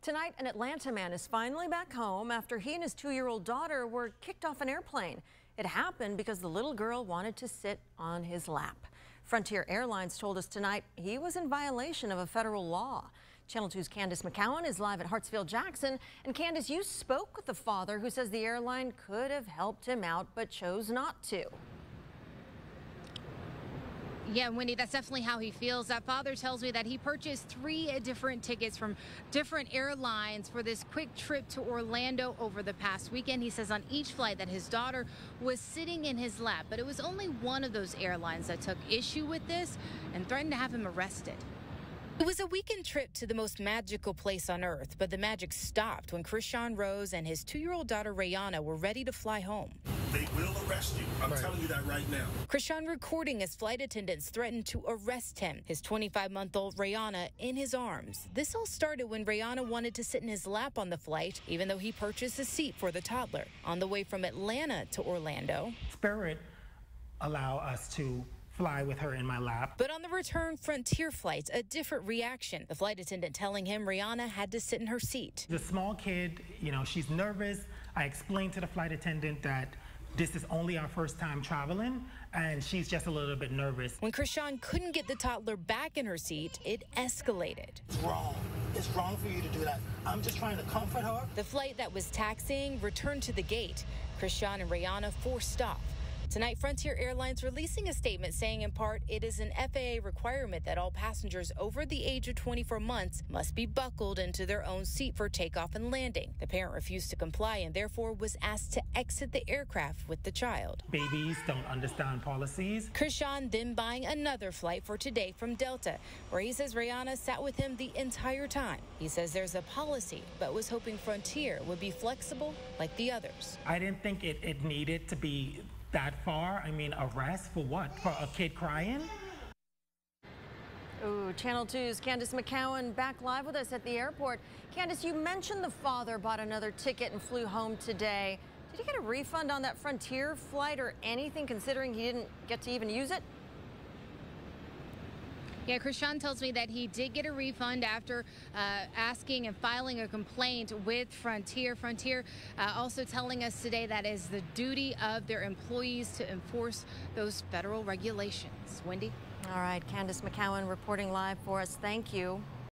Tonight, an Atlanta man is finally back home after he and his 2-year-old daughter were kicked off an airplane. It happened because the little girl wanted to sit on his lap. Frontier Airlines told us tonight he was in violation of a federal law. Channel 2's Candace McCowan is live at Hartsfield-Jackson. And Candace, you spoke with the father who says the airline could have helped him out but chose not to. Yeah, Wendy, that's definitely how he feels. That father tells me that he purchased 3 different tickets from different airlines for this quick trip to Orlando over the past weekend. He says on each flight that his daughter was sitting in his lap, but it was only one of those airlines that took issue with this and threatened to have him arrested. It was a weekend trip to the most magical place on earth, but the magic stopped when Krishan Rose and his 2-year-old daughter Rayana were ready to fly home. They will arrest you. I'm telling you that right now. Krishan recording as flight attendants threatened to arrest him, his 25-month-old Rayana in his arms. This all started when Rayana wanted to sit in his lap on the flight, even though he purchased a seat for the toddler. On the way from Atlanta to Orlando, Spirit allow us to fly with her in my lap. But on the return Frontier flights, a different reaction. The flight attendant telling him Rayana had to sit in her seat. The small kid, she's nervous. I explained to the flight attendant that this is only our first time traveling, and she's just a little bit nervous. When Krishan couldn't get the toddler back in her seat, it escalated. It's wrong. It's wrong for you to do that. I'm just trying to comfort her. The flight that was taxiing returned to the gate. Krishan and Rayana forced off. Tonight, Frontier Airlines releasing a statement saying in part it is an FAA requirement that all passengers over the age of 24 months must be buckled into their own seat for takeoff and landing. The parent refused to comply and therefore was asked to exit the aircraft with the child. Babies don't understand policies. Krishan then buying another flight for today from Delta, where he says Rayana sat with him the entire time. He says there's a policy, but was hoping Frontier would be flexible like the others. I didn't think it needed to be that far. I mean, arrest for what? For a kid crying? Ooh, Channel 2's Candace McCowan back live with us at the airport. Candace, you mentioned the father bought another ticket and flew home today. Did he get a refund on that Frontier flight or anything, considering he didn't get to even use it? Yeah, Krishan tells me that he did get a refund after asking and filing a complaint with Frontier. Frontier also telling us today that is the duty of their employees to enforce those federal regulations. Wendy? All right, Candace McCowan reporting live for us. Thank you.